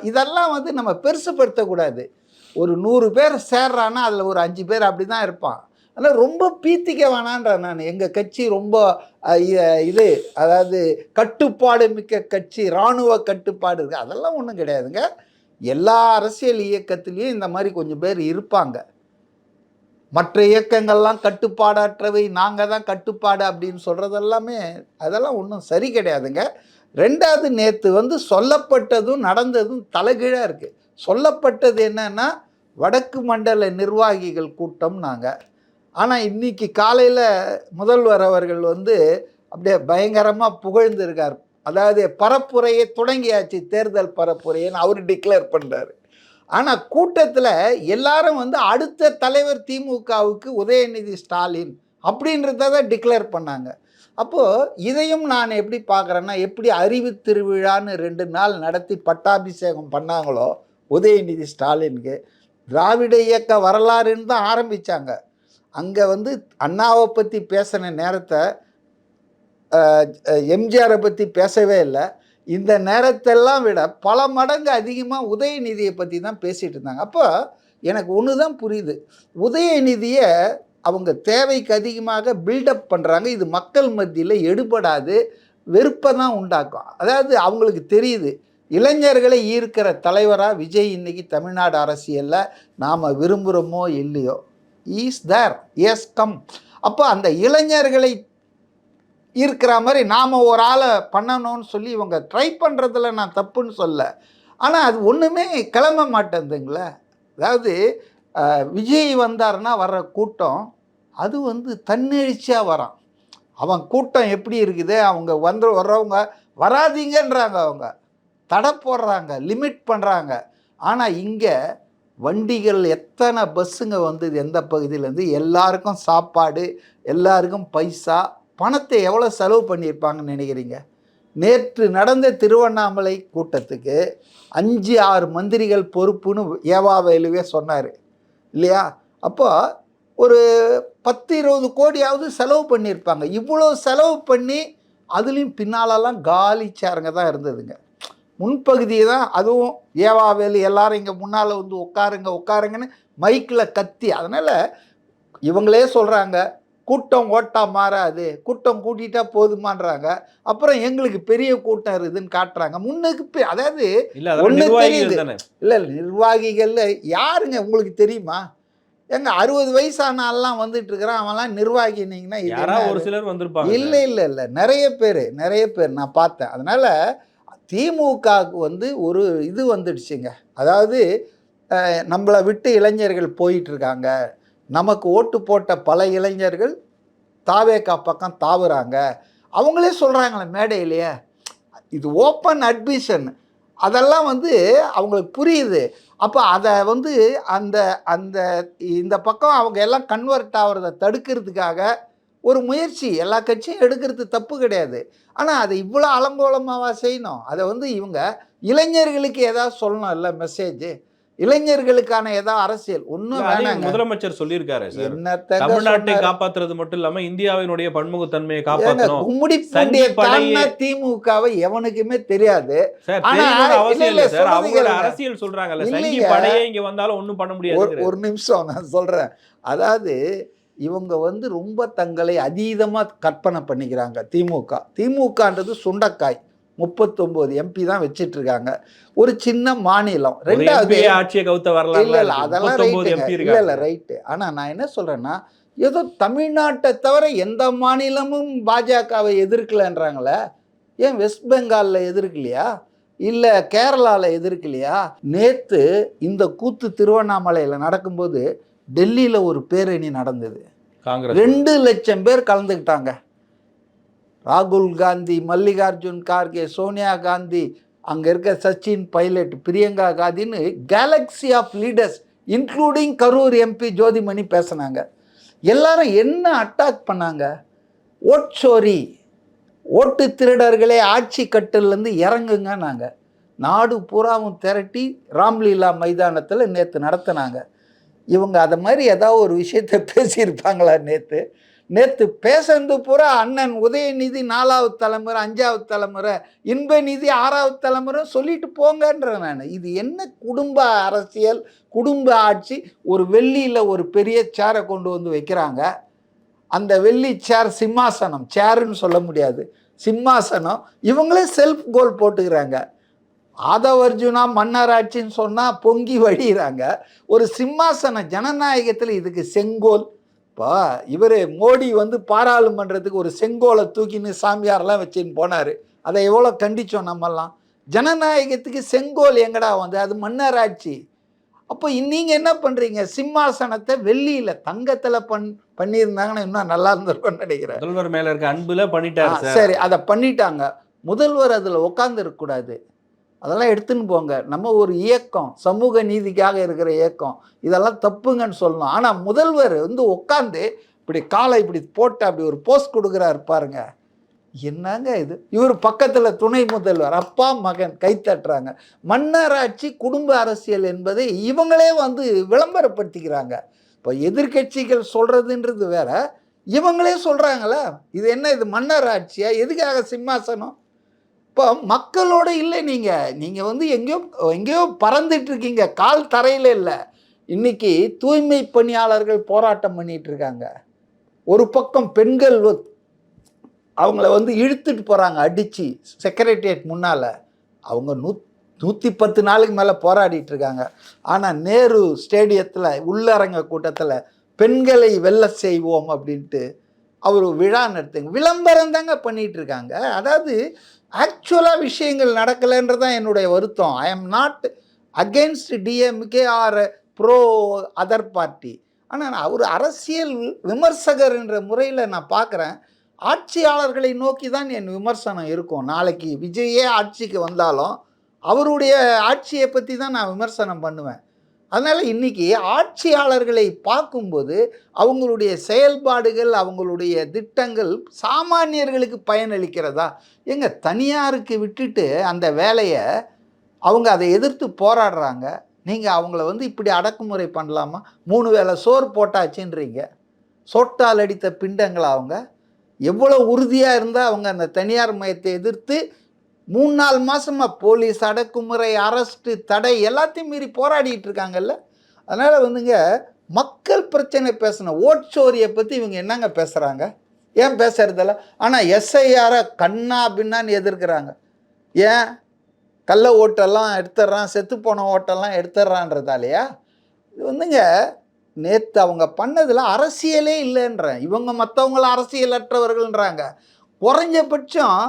இதெல்லாம் வந்து நம்ம பெருசுப்படுத்தக்கூடாது. ஒரு 100 பேர் சேர்றான்னா அதில் ஒரு 5 பேர் அப்படி தான் இருப்பான். ஆனால் ரொம்ப பீத்திக்க வேணான்றேன் நான். எங்கள் கட்சி ரொம்ப இது அதாவது கட்டுப்பாடு மிக்க கட்சி, இராணுவ கட்டுப்பாடு இருக்குது, அதெல்லாம் ஒன்றும் கிடையாதுங்க. எல்லா அரசியல் இயக்கத்திலையும் இந்த மாதிரி கொஞ்சம் பேர் இருப்பாங்க. மற்ற இயக்கங்கள்லாம் கட்டுப்பாடற்றவை, நாங்கள் தான் கட்டுப்பாடு அப்படின்னு சொல்கிறது எல்லாமே அதெல்லாம் ஒன்றும் சரி கிடையாதுங்க. ரெண்டாவது, நேற்று சொல்லப்பட்டதும் நடந்ததும் தலைகீழாக இருக்குது. சொல்லப்பட்டது என்னன்னா வடக்கு மண்டல நிர்வாகிகள் கூட்டம் நாங்கள். ஆனால் இன்னைக்கு காலையில் முதல்வர் அவர்கள் அப்படியே பயங்கரமாக புகழ்ந்திருக்கார். அதாவது பரப்புரையை தொடங்கியாச்சு, தேர்தல் பரப்புரைன்னு அவர் டிக்ளேர் பண்ணுறாரு. ஆனால் கூட்டத்தில் எல்லாரும் அடுத்த தலைவர் திமுகவுக்கு உதயநிதி ஸ்டாலின் அப்படின்றத டிக்ளேர் பண்ணாங்க. அப்போது இதையும் நான் எப்படி பார்க்குறேன்னா, எப்படி அறிவு திருவிழான்னு 2 நாள் நடத்தி பட்டாபிஷேகம் பண்ணாங்களோ உதயநிதி ஸ்டாலினுக்கு, திராவிட இயக்க வரலாறுன்னு தான் ஆரம்பித்தாங்க. அங்கே அண்ணாவை பற்றி பேசின நேரத்தை எம்ஜிஆரை பற்றி பேசவே இல்லை. இந்த நேரத்தெல்லாம் விட பல மடங்கு அதிகமாக உதயநிதியை பற்றி தான் பேசிகிட்டு இருந்தாங்க. அப்போ எனக்கு ஒன்று தான் புரியுது, உதயநிதியை அவங்க தேவைக்கு அதிகமாக பில்டப் பண்ணுறாங்க. இது மக்கள் மத்தியில் எடுபடாது, வெறுப்பை தான் உண்டாக்கும். அதாவது அவங்களுக்கு தெரியுது, இளைஞர்களை ஈர்க்கிற தலைவராக விஜய் இன்னைக்கு தமிழ்நாடு அரசியலில் நாம் விரும்புகிறோமோ இல்லையோ, இஸ் தேர், எஸ் கம். அப்போ அந்த இளைஞர்களை இருக்கிற மாதிரி நாம் ஒரு ஆளை பண்ணணும்னு சொல்லி இவங்க ட்ரை பண்ணுறதுல நான் தப்புன்னு சொல்ல. ஆனால் அது ஒன்றுமே கிளம்ப மாட்டேங்குதுங்களே. அதாவது விஜய் வந்தாருன்னா வர்ற கூட்டம் அது தன்னெழுச்சியாக வரான். அவன் கூட்டம் எப்படி இருக்குது, அவங்க வர்றவங்க வராதீங்கன்றாங்க, அவங்க தடை போடுறாங்க, லிமிட் பண்ணுறாங்க. ஆனால் இங்கே வண்டிகள் எத்தனை பஸ்ஸுங்க எந்த பகுதியிலேருந்து, எல்லாருக்கும் சாப்பாடு, எல்லாருக்கும் பைசா, பணத்தை எவ்வளோ செலவு பண்ணியிருப்பாங்கன்னு நினைக்கிறீங்க? நேற்று நடந்த திருவண்ணாமலை கூட்டத்துக்கு 5-6 மந்திரிகள் பொறுப்புன்னு ஏவாவேலுவே சொன்னார் இல்லையா? அப்போ ஒரு 10-20 கோடியாவது செலவு பண்ணியிருப்பாங்க. இவ்வளோ செலவு பண்ணி அதுலேயும் பின்னாலெல்லாம் காலி சேருங்க தான் இருந்ததுங்க. முன்பகுதியை தான், அதுவும் ஏவாவேலு எல்லாரும் இங்கே முன்னால் உட்காருங்கன்னு மைக்கில் கத்தி. அதனால் இவங்களே சொல்கிறாங்க, கூட்டம் ஓட்டா மாறாது, கூட்டம் கூட்டிட்டா போதுமான்றாங்க. அப்புறம் எங்களுக்கு பெரிய கூட்டம் இருக்குதுன்னு காட்டுறாங்க. முன்னுக்கு அதாவது ஒன்று தெரியுது, இல்லை நிர்வாகிகள் யாருங்க உங்களுக்கு தெரியுமா? எங்க 60 வயசானாலாம் வந்துட்டு இருக்கிறான், அவன்லாம் நிர்வாகினீங்கன்னா ஒரு சிலர் வந்திருப்பாங்க. இல்லை நிறைய பேர் நான் பார்த்தேன். அதனால திமுகவுக்கு ஒரு இது வந்துடுச்சுங்க. அதாவது நம்மளை விட்டு இளைஞர்கள் போயிட்டுருக்காங்க, நமக்கு ஓட்டு போட்ட பல இளைஞர்கள் தாவேகா பக்கம் தாவுறாங்க. அவங்களே சொல்கிறாங்களே மேடையிலேயே, இது ஓப்பன் அட்மிஷன். அதெல்லாம் அவங்களுக்கு புரியுது. அப்போ அதை அந்த அந்த இந்த பக்கம் அவங்க எல்லாம் கன்வெர்ட் ஆகிறத தடுக்கிறதுக்காக ஒரு முயற்சி எல்லா கட்சியும் எடுக்கிறது தப்பு கிடையாது. ஆனால் அதை இவ்வளோ அலங்கோலமாவா செய்யணும்? அதை இவங்க இளைஞர்களுக்கு ஏதாவது சொல்லணும், இல்லை மெசேஜ், இளைஞர்களுக்கான ஏதாவது அரசியல் ஒன்றும் வேணாங்க. முதலமைச்சர் சொல்லியிருக்காரு, தமிழ்நாட்டை காப்பாற்றுறது மட்டும் இல்லாமல் இந்தியாவினுடைய பன்முகத்தன்மையை காப்பாற்றணும். கும்முடி திமுகவை எவனுக்குமே தெரியாது. அரசியல் சொல்றாங்கல்ல, சங்கி படையே இங்க வந்தாலும் ஒன்றும் பண்ண முடியாது. ஒரு நிமிஷம் நான் சொல்றேன். அதாவது இவங்க ரொம்ப தங்களை அதீதமாக கற்பனை பண்ணிக்கிறாங்க. திமுகன்றது சுண்டக்காய், 39 எம்பி தான் வச்சிட்டு இருக்காங்க, ஒரு சின்ன மாநிலம். ரெண்டாவது ஆட்சியை கவுத்த வரலாம், இல்லை அதெல்லாம் இல்லை ரைட்டு. ஆனால் நான் என்ன சொல்கிறேன்னா, ஏதோ தமிழ்நாட்டை தவிர எந்த மாநிலமும் பாஜகவை எதிர்க்கலைன்றாங்களே. ஏன் வெஸ்ட் பெங்காலில் எதிர்க்கலையா, இல்லை கேரளாவில் எதிர்க்கலையா? நேற்று இந்த கூத்து திருவண்ணாமலையில் நடக்கும்போது டெல்லியில் ஒரு பேரணி நடந்தது, 2 லட்சம் பேர் கலந்துக்கிட்டாங்க. ராகுல் காந்தி, மல்லிகார்ஜுன் கார்கே, சோனியா காந்தி, அங்கே இருக்க சச்சின் பைலட், பிரியங்கா காந்தின்னு galaxy of leaders including Karur MP Jothimani பேசினாங்க. எல்லாரும் என்ன அட்டாக் பண்ணாங்க? ஓட்சோரி, ஓட்டு திருடர்களே ஆட்சி கட்டிலேருந்து இறங்குங்க. நாங்கள் நாடு பூராவும் திரட்டி ராம்லீலா மைதானத்தில் நேற்று நடத்தினாங்க. இவங்க அதை மாதிரி ஏதாவது ஒரு விஷயத்தை பேசியிருப்பாங்களா நேற்று? நேற்று பேசுறது பூரா அண்ணன் உதயநிதி 4வது தலைமுறை 5வது தலைமுறை, இன்பநிதி 6வது தலைமுறை சொல்லிட்டு போங்கன்ற நான். இது என்ன குடும்ப அரசியல், குடும்ப ஆட்சி? ஒரு வெள்ளியில் ஒரு பெரிய சேரை கொண்டு வந்து வைக்கிறாங்க. அந்த வெள்ளி சேர் சிம்மாசனம், சேருன்னு சொல்ல முடியாது, சிம்மாசனம். இவங்களே செல்ஃப் கோல் போட்டுக்கிறாங்க. ஆதவர்ஜுனா மன்னராட்சின்னு சொன்னால் பொங்கி வழிகிறாங்க. ஒரு சிம்மாசன ஜனநாயகத்தில் இதுக்கு செங்கோல். இப்போ இவர் மோடி வந்து பாராளுமன்றத்துக்கு ஒரு செங்கோலை தூக்கின்னு சாமியாரெலாம் வச்சுன்னு போனார். அதை எவ்வளோ கண்டித்தோம் நம்மெல்லாம். ஜனநாயகத்துக்கு செங்கோல் எங்கடா வந்து? அது மன்னராட்சி. அப்போ நீங்கள் என்ன பண்ணுறீங்க? சிம்மாசனத்தை வெள்ளியில் தங்கத்தில் பண்ணியிருந்தாங்கன்னா இன்னும் நல்லா இருந்திருக்கும்னு நினைக்கிறேன். முதல்வர் மேலே இருக்க அன்புல பண்ணிட்டாரு. சரி, அதை பண்ணிட்டாங்க. முதல்வர் அதில் உட்காந்து இருக்கக்கூடாது. அதெல்லாம் எடுத்துன்னு போங்க. நம்ம ஒரு இயக்கம், சமூக நீதிக்காக இருக்கிற இயக்கம், இதெல்லாம் தப்புங்கன்னு சொல்லணும். ஆனால் முதல்வர் வந்து உட்காந்து இப்படி காலை இப்படி போட்டு அப்படி ஒரு போஸ்ட் கொடுக்குறாரு பாருங்க. என்னங்க இது? இவர் பக்கத்தில் துணை முதல்வர், அப்பா மகன் கைத்தட்டுறாங்க. மன்னராட்சி, குடும்ப அரசியல் என்பதை இவங்களே வந்து விளம்பரப்படுத்திக்கிறாங்க. இப்போ எதிர்கட்சிகள் சொல்கிறதுன்றது வேற, இவங்களே சொல்கிறாங்களே. இது என்ன, இது மன்னராட்சியா? எதுக்காக சிம்மாசனம்? இப்போ மக்களோடு இல்லை. நீங்கள் வந்து எங்கேயோ பறந்துட்டு இருக்கீங்க, கால் தரையில் இல்லை. இன்னைக்கு தூய்மை பணியாளர்கள் போராட்டம் பண்ணிட்டு இருக்காங்க. ஒரு பக்கம் பெண்கள் அவங்கள வந்து இழுத்துட்டு போகிறாங்க அடித்து செக்ரட்டரியேட் முன்னால். அவங்க 110 நாளுக்கு மேலே போராடிட்டு இருக்காங்க. ஆனால் நேரு ஸ்டேடியத்தில் உள்ளரங்க கூட்டத்தில் பெண்களை வெல்ல செய்வோம் அப்படின்ட்டு அவர் விழா நடத்துங்க. விளம்பரம் தாங்க பண்ணிகிட்டு இருக்காங்க. அதாவது ஆக்சுவலாக விஷயங்கள் நடக்கலைன்றதான் என்னுடைய வருத்தம். I am not against DMK or pro other party. ஆனால் நான் ஒரு அரசியல் விமர்சகர் என்ற முறையில் நான் பார்க்குறேன். ஆட்சியாளர்களை நோக்கி தான் என் விமர்சனம் இருக்கும். நாளைக்கு விஜயே ஆட்சிக்கு வந்தாலும் அவருடைய ஆட்சியை பற்றி தான் நான் விமர்சனம் பண்ணுவேன். அதனால் இன்றைக்கி ஆட்சியாளர்களை பார்க்கும்போது அவங்களுடைய செயல்பாடுகள், அவங்களுடைய திட்டங்கள் சாமானியர்களுக்கு பயனளிக்கிறதா? எங்க தனியாருக்கு விட்டுட்டு அந்த வேலையை அவங்க அதை எதிர்த்து போராடுறாங்க. நீங்கள் அவங்கள வந்து இப்படி அடக்குமுறை பண்ணலாமா? 3 வேளை சோறு போட்டாச்சுன்றீங்க. சோட்டால் அடித்த பிண்டங்களா அவங்க? எவ்வளோ உறுதியாக இருந்தால் அவங்க அந்த தனியார் மையத்தை எதிர்த்து 3-4 மாதமாக போலீஸ் அடக்குமுறை, அரஸ்ட்டு, தடை எல்லாத்தையும் மீறி போராடிட்டு இருக்காங்கல்ல. அதனால் வந்துங்க மக்கள் பிரச்சனை பேசணும். ஓட்சோரியை பற்றி இவங்க என்னங்க பேசுகிறாங்க? ஏன் பேசுறதில்ல? ஆனால் எஸ்ஐஆரை கண்ணா பின்னான்னு எதிர்க்கிறாங்க. ஏன்? கள்ள ஓட்டெல்லாம் எடுத்துட்றான், செத்துப்போன ஓட்டெல்லாம் எடுத்துட்றான்றதாலையா? இது வந்துங்க நேற்று அவங்க பண்ணதில் அரசியலே இல்லைன்றேன். இவங்க மற்றவங்கள அரசியலற்றவர்கள்ன்றாங்க. குறைஞ்சபட்சம்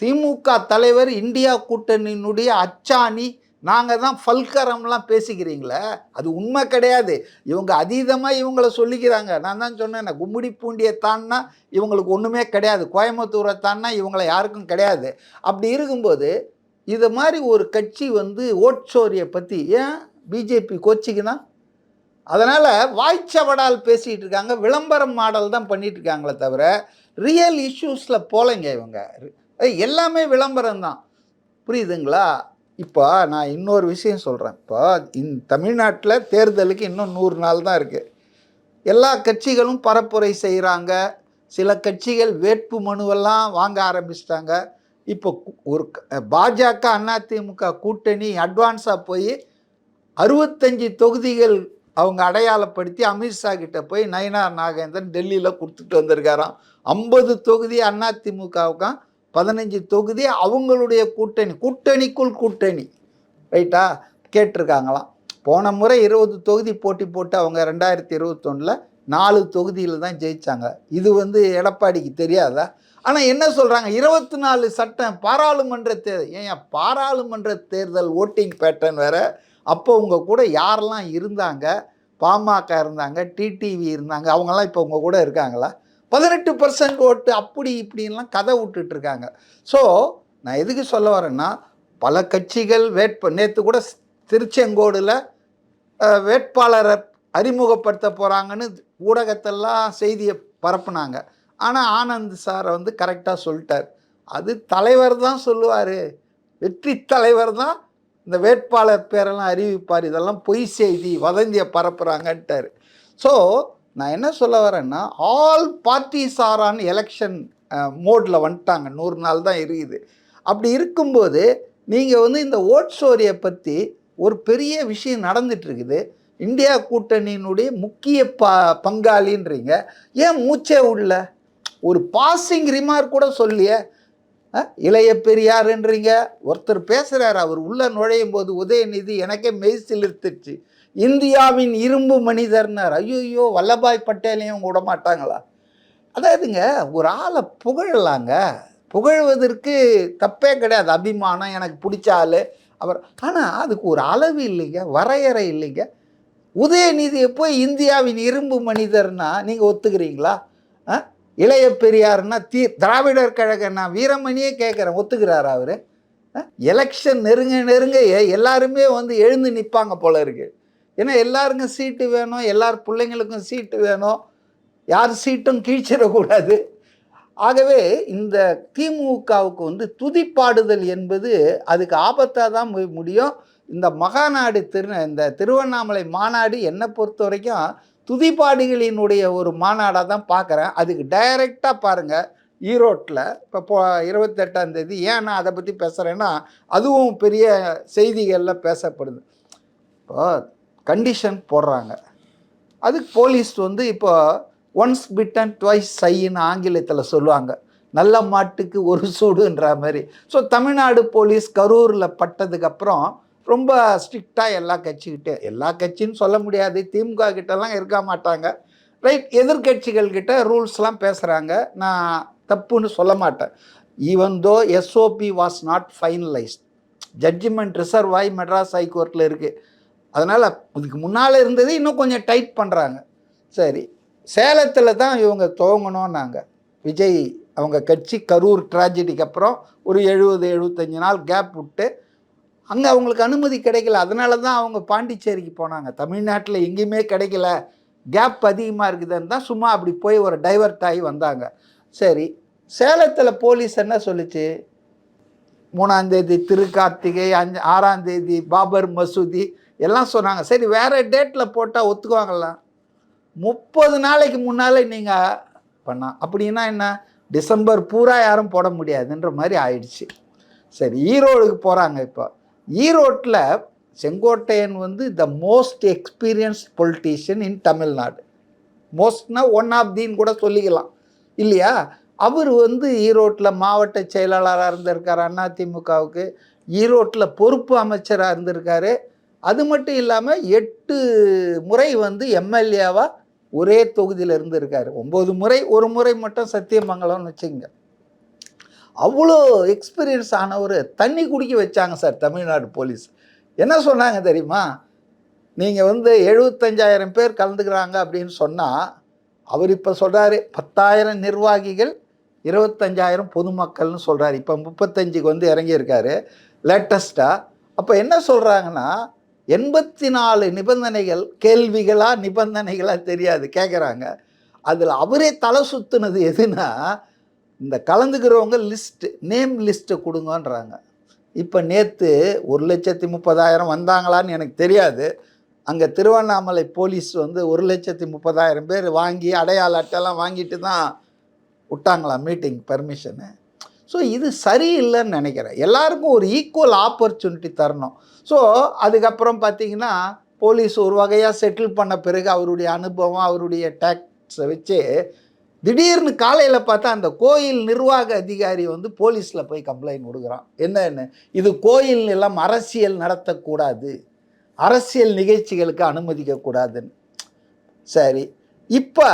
திமுக தலைவர் இந்தியா கூட்டணியினுடைய அச்சாணி, நாங்கள் தான் ஃபல்கரம்லாம் பேசிக்கிறீங்களே, அது உண்மை கிடையாது. இவங்க அதீதமாக இவங்கள சொல்லிக்கிறாங்க. நான் தான் சொன்னேன், கும்மிடி பூண்டியை தாண்டினா இவங்களுக்கு ஒன்றுமே கிடையாது, கோயம்புத்தூரை தாண்டினா இவங்களை யாருக்கும் கிடையாது. அப்படி இருக்கும்போது இது மாதிரி ஒரு கட்சி வந்து ஓட்சோரியை பற்றி ஏன் பிஜேபி கோச்சிக்குன்னா? அதனால் வாய்ச்சவடால் பேசிகிட்டு இருக்காங்க. விளம்பரம் மாடல் தான் பண்ணிகிட்டு இருக்காங்களே தவிர ரியல் இஷ்யூஸில் போலைங்க இவங்க. எல்லாமே விளம்பரம் தான். புரியுதுங்களா? இப்போ நான் இன்னொரு விஷயம் சொல்கிறேன். இப்போ தமிழ்நாட்டில் தேர்தலுக்கு இன்னும் 100 நாள் தான் இருக்குது. எல்லா கட்சிகளும் பரப்புரை செய்கிறாங்க. சில கட்சிகள் வேட்பு மனுவெல்லாம் வாங்க ஆரம்பிச்சிட்டாங்க. இப்போ ஒரு பாஜக அதிமுக கூட்டணி அட்வான்ஸாக போய் 65 தொகுதிகள் அவங்க அடையாளப்படுத்தி அமித்ஷா கிட்ட போய் நயினார் நாகேந்திரன் டெல்லியில் கொடுத்துட்டு வந்திருக்காராம். 50 தொகுதி அதிமுகவுக்கும் 15 தொகுதி அவங்களுடைய கூட்டணிக்குள் கூட்டணி ரைட்டா கேட்டிருக்காங்களாம். போன முறை 20 தொகுதி போட்டி போட்டு அவங்க 2021 4 தொகுதியில் தான் ஜெயித்தாங்க. இது வந்து எடப்பாடிக்கு தெரியாதா? ஆனால் என்ன சொல்கிறாங்க, 24 சட்டம் பாராளுமன்ற தேர்தல். ஏன் பாராளுமன்ற தேர்தல் ஓட்டிங் பேட்டர்ன் வேறு. அப்போ உங்கள் கூட யாரெல்லாம் இருந்தாங்க? பாமக இருந்தாங்க, டிடிவி இருந்தாங்க, அவங்கெல்லாம் இப்போ உங்கள் கூட இருக்காங்களா? 18% ஓட்டு அப்படி இப்படின்லாம் கதை விட்டுட்ருக்காங்க. ஸோ நான் எதுக்கு சொல்ல வரேன்னா, பல கட்சிகள் நேற்று கூட திருச்செங்கோடில் வேட்பாளரை அறிமுகப்படுத்த போகிறாங்கன்னு ஊடகத்தெல்லாம் செய்தியை பரப்புனாங்க. ஆனால் ஆனந்த் சாரை வந்து கரெக்டாக சொல்லிட்டார். அது தலைவர் தான் சொல்லுவார், வெற்றி தலைவர் தான் இந்த வேட்பாளர் பேரெல்லாம் அறிவிப்பார், இதெல்லாம் பொய் செய்தி வதந்தியை பரப்புகிறாங்கன்ட்டார். ஸோ நான் என்ன சொல்ல வரேன்னா, all parties R on election மோடில் வந்துட்டாங்க. 100 நாள் தான் இருக்குது. அப்படி இருக்கும்போது நீங்கள் வந்து இந்த ஓட் ஷோரியை பற்றி ஒரு பெரிய விஷயம் நடந்துகிட்ருக்குது. இந்தியா கூட்டணியினுடைய முக்கிய பங்காளின்றீங்க. ஏன் மூச்சே உள்ள ஒரு பாசிங் ரிமார்க் கூட சொல்லியே. இளைய பெரியாருன்றீங்க. ஒருத்தர் பேசுகிறார், அவர் உள்ளே நுழையும் போது உதயநிதி எனக்கே மெய் சிலிர்த்துச்சு. இந்தியாவின் இரும்பு மனிதர்னார். ஐயோ, வல்லபாய் பட்டேலையும் விட மாட்டாங்களா? அதாவதுங்க, ஒரு ஆளை புகழலாங்க, புகழ்வதற்கு தப்பே கிடையாது. அபிமானம், எனக்கு பிடிச்ச ஆள் அவர். ஆனால் அதுக்கு ஒரு அளவு இல்லைங்க, வரையறை இல்லைங்க. உதயநிதியை போய் இந்தியாவின் இரும்பு மனிதர்னா நீங்கள் ஒத்துக்கிறீங்களா? இளைய பெரியார்னா திராவிடர் கழகன்னா வீரமணியே கேட்குறேன், ஒத்துக்கிறாரா அவர்? எலெக்ஷன் நெருங்க எல்லாருமே வந்து எழுந்து நிற்பாங்க போல இருக்கு. ஏன்னா எல்லாருக்கும் சீட்டு வேணும், எல்லார் பிள்ளைங்களுக்கும் சீட்டு வேணும், யார் சீட்டும் கீழ்ச்சிடக்கூடாது. ஆகவே இந்த திமுகவுக்கு வந்து துதிப்பாடுதல் என்பது அதுக்கு ஆபத்தாக தான் முடியும். இந்த மகாநாடு இந்த திருவண்ணாமலை மாநாடு என்னை பொறுத்த வரைக்கும் துதிப்பாடுகளினுடைய ஒரு மாநாடாக தான் பார்க்குறேன். அதுக்கு டைரெக்டாக பாருங்கள், ஈரோட்டில் இப்போ 28ஆம் தேதி. ஏன் நான் அதை பற்றி பேசுகிறேன்னா, அதுவும் பெரிய செய்திகளில் பேசப்படுது. இப்போ கண்டிஷன் போடுறாங்க, அதுக்கு போலீஸ் வந்து இப்போ ஒன்ஸ் பிட்டன் ட்வைஸ் சைன்னு ஆங்கிலத்தில் சொல்லுவாங்க, நல்ல மாட்டுக்கு ஒரு சூடுன்ற மாதிரி. ஸோ தமிழ்நாடு போலீஸ் கரூரில் பட்டதுக்கப்புறம் ரொம்ப ஸ்ட்ரிக்டாக எல்லா கட்சின்னு சொல்ல முடியாது, திமுக கிட்டலாம் இருக்க மாட்டாங்க, ரைட், எதிர்கட்சிகள்கிட்ட ரூல்ஸ்லாம் பேசுகிறாங்க. நான் தப்புன்னு சொல்ல மாட்டேன். Even though SOP was not finalised, judgment reserve ஆகி மெட்ராஸ் ஹைகோர்ட்டில் இருக்குது. அதனால் இதுக்கு முன்னால் இருந்தது இன்னும் கொஞ்சம் டைட் பண்ணுறாங்க. சரி, சேலத்தில் தான் இவங்க துவங்கணும்னாங்க. விஜய் அவங்க கட்சி கரூர் ட்ராஜடிக்கு அப்புறம் ஒரு 70-75 நாள் கேப் விட்டு அங்கே அவங்களுக்கு அனுமதி கிடைக்கல. அதனால தான் அவங்க பாண்டிச்சேரிக்கு போனாங்க. தமிழ்நாட்டில் எங்கேயுமே கிடைக்கல, கேப் அதிகமாக இருக்குதுன்னு தான் சும்மா அப்படி போய் ஒரு டைவர்ட் ஆகி வந்தாங்க. சரி, சேலத்தில் போலீஸ் என்ன சொல்லிச்சு? 3ஆம் தேதி திருக்கார்த்திகை, 6ஆம் தேதி பாபர் மசூதி எல்லாம் சொன்னாங்க. சரி, வேறு டேட்டில் போட்டால் ஒத்துக்குவாங்களாம். 30 நாளைக்கு முன்னால் நீங்கள் பண்ணால் அப்படின்னா என்ன, டிசம்பர் பூரா யாரும் போட முடியாதுன்ற மாதிரி ஆயிடுச்சு. சரி, ஈரோடுக்கு போகிறாங்க. இப்போ ஈரோட்டில் செங்கோட்டையன் வந்து the most experienced politician in Tamil Nadu. மோஸ்ட்னா ஒன் ஆஃப் தீன்னு கூட சொல்லிக்கலாம் இல்லையா? அவர் வந்து ஈரோட்டில் மாவட்ட செயலாளராக இருந்திருக்கார் அதிமுகவுக்கு, ஈரோட்டில் பொறுப்பு அமைச்சராக இருந்திருக்காரு. அது மட்டும் இல்லாமல் 8 முறை வந்து எம்எல்ஏவாக ஒரே தொகுதியில் இருந்திருக்காரு. 9 முறை, ஒரு முறை மட்டும் சத்தியமங்கலம்னு வச்சுங்க. அவ்வளோ எக்ஸ்பீரியன்ஸ் ஆனவர் தண்ணி குடிக்க வச்சாங்க சார் தமிழ்நாடு போலீஸ். என்ன சொன்னாங்க தெரியுமா? நீங்கள் வந்து 75,000 பேர் கலந்துக்கிறாங்க அப்படின்னு சொன்னால், அவர் இப்போ சொல்கிறாரு 10,000 நிர்வாகிகள் 25,000 பொதுமக்கள்னு சொல்கிறார். இப்போ 35க்கு வந்து இறங்கியிருக்காரு லேட்டஸ்ட்டாக. அப்போ என்ன சொல்கிறாங்கன்னா, 84 நிபந்தனைகள், நிபந்தனைகளாக தெரியாது கேட்குறாங்க. அதில் அவரே தலை சுற்றுனது எதுனா, இந்த கலந்துக்கிறவங்க நேம் லிஸ்ட்டை கொடுங்கன்றாங்க. இப்போ நேற்று 1,30,000 வந்தாங்களான்னு எனக்கு தெரியாது. அங்கே திருவண்ணாமலை போலீஸ் வந்து 1,30,000 பேர் வாங்கி அடையாள அட்டைலாம் வாங்கிட்டு தான் விட்டாங்களாம் மீட்டிங் பர்மிஷனு. ஸோ இது சரியில்லைன்னு நினைக்கிறேன். எல்லாருக்கும் ஒரு ஈக்குவல் ஆப்பர்ச்சுனிட்டி தரணும். ஸோ அதுக்கப்புறம் பார்த்திங்கன்னா போலீஸ் ஒரு வகையாக செட்டில் பண்ண பிறகு அவருடைய அனுபவம், அவருடைய டேக்ஸை வச்சு திடீர்னு காலையில் பார்த்தா அந்த கோயில் நிர்வாக அதிகாரி வந்து போலீஸில் போய் கம்ப்ளைண்ட் கொடுக்குறான். என்னன்னு, இது கோயில் எல்லாம் அரசியல் நடத்தக்கூடாது, அரசியல் நிகழ்ச்சிகளுக்கு அனுமதிக்கக்கூடாதுன்னு. சரி, இப்போ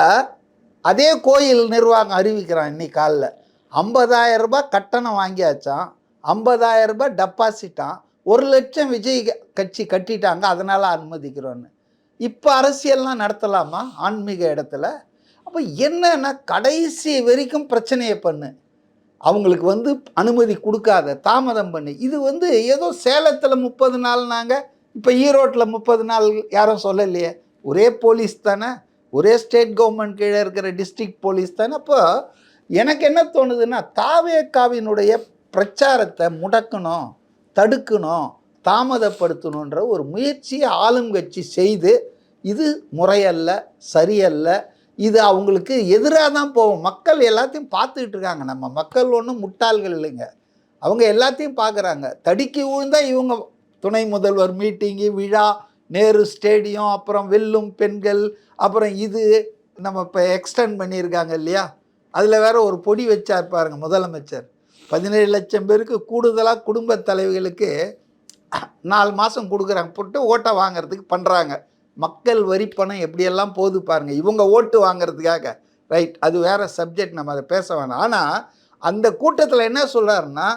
அதே கோயில் நிர்வாகம் அறிவிக்கிறான் இன்னைக்கு காலைல 50,000 ரூபாய் கட்டணம் வாங்கியாச்சான், 50,000 ரூபாய் டெபாசிட்டான், 1 லட்சம் விஜய் கட்சி கட்டிட்டாங்க, அதனால் அனுமதிக்கிறோன்னு. இப்போ அரசியல்லாம் நடத்தலாமா ஆன்மீக இடத்துல? அப்போ என்னன்னா கடைசி வரைக்கும் பிரச்சனையை பண்ணு, அவங்களுக்கு வந்து அனுமதி கொடுக்காத, தாமதம் பண்ணி. இது வந்து ஏதோ சேலத்தில் 30 நாள்னாங்க, இப்போ ஈரோட்டில் 30 நாள் யாரும் சொல்லலையே. ஒரே போலீஸ் தானே, ஒரே ஸ்டேட் கவர்மெண்ட் கீழே இருக்கிற டிஸ்ட்ரிக்ட் போலீஸ் தானே. அப்போ எனக்கு என்ன தோணுதுன்னா, தாவேகாவினுடைய பிரச்சாரத்தை முடக்கணும், தடுக்கணும், தாமதப்படுத்தணுன்ற ஒரு முயற்சியை ஆளுங்கட்சி செய்து இது முறையல்ல, சரியல்ல. இது அவங்களுக்கு எதிராக தான் போகும். மக்கள் எல்லாத்தையும் பார்த்துக்கிட்டு இருக்காங்க. நம்ம மக்கள் ஒன்றும் முட்டாள்கள் இல்லைங்க. அவங்க எல்லாத்தையும் பார்க்குறாங்க. தடிக்கி விழுந்தால் இவங்க துணை முதல்வர் மீட்டிங்கு, விழா, நேரு ஸ்டேடியம், அப்புறம் வெல்லும் பெண்கள், அப்புறம் இது நம்ம இப்போ எக்ஸ்டெண்ட் பண்ணியிருக்காங்க இல்லையா, அதில் வேற ஒரு பொடி வச்சார் பாருங்க முதலமைச்சர். 17 லட்சம் பேருக்கு கூடுதலாக குடும்ப தலைவிகளுக்கு 4 மாதம் கொடுக்குறாங்க, போட்டு ஓட்டை வாங்கிறதுக்கு பண்ணுறாங்க. மக்கள் வரி பணம் எப்படியெல்லாம் போகுது பாருங்கள், இவங்க ஓட்டு வாங்கிறதுக்காக. ரைட், அது வேறு சப்ஜெக்ட், நம்ம அதை பேச வேணாம். ஆனால் அந்த கூட்டத்தில் என்ன சொல்கிறாருன்னா,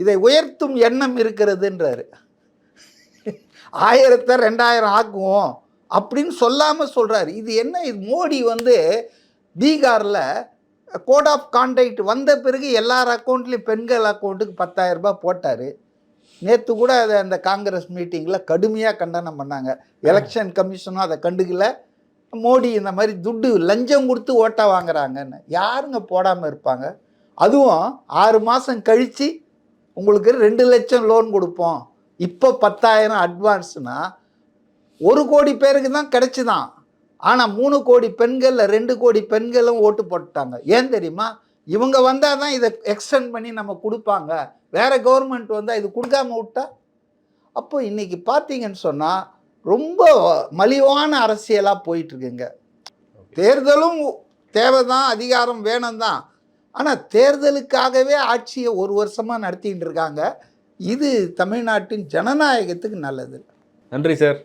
இதை உயர்த்தும் எண்ணம் இருக்கிறதுன்றாரு. 1000 2000 ஆக்குவோம் அப்படின்னு சொல்லாமல் சொல்கிறாரு. இது என்ன, இது மோடி பீகாரில் கோட் ஆஃப் கான்டக்ட் வந்த பிறகு எல்லார் அக்கௌண்ட்லேயும் பெண்கள் அக்கௌண்ட்டுக்கு 10,000 ரூபாய் போட்டார். நேற்று கூட அதை அந்த காங்கிரஸ் மீட்டிங்கில் கடுமையாக கண்டனம் பண்ணாங்க. எலெக்ஷன் கமிஷனும் அதை கண்டுக்கல. மோடி இந்த மாதிரி துட்டு லஞ்சம் கொடுத்து ஓட்டை வாங்குறாங்கன்னு யாருங்க போடாமல் இருப்பாங்க? அதுவும் 6 மாதம் கழித்து உங்களுக்கு 2 லட்சம் லோன் கொடுப்போம், இப்போ 10,000 அட்வான்ஸ்னா 1 கோடி பேருக்கு தான் கிடச்சிதான். ஆனால் 3 கோடி பெண்களில் 2 கோடி பெண்களும் ஓட்டு போட்டுட்டாங்க. ஏன் தெரியுமா? இவங்க வந்தால் தான் இதை எக்ஸ்டெண்ட் பண்ணி நம்ம கொடுப்பாங்க. வேறு கவர்மெண்ட் வந்தால் இது கொடுக்காம விட்டா. அப்போ இன்றைக்கி பார்த்தீங்கன்னு சொன்னால் ரொம்ப மலிவான அரசியலாக போயிட்டுருக்குங்க. தேர்தலும் தேவை தான், அதிகாரம் வேணும் தான். ஆனால் தேர்தலுக்காகவே ஆட்சியை 1 வருஷமாக நடத்திக்கிட்டு இருக்காங்க. இது தமிழ்நாட்டின் ஜனநாயகத்துக்கு நல்லது. நன்றி சார்.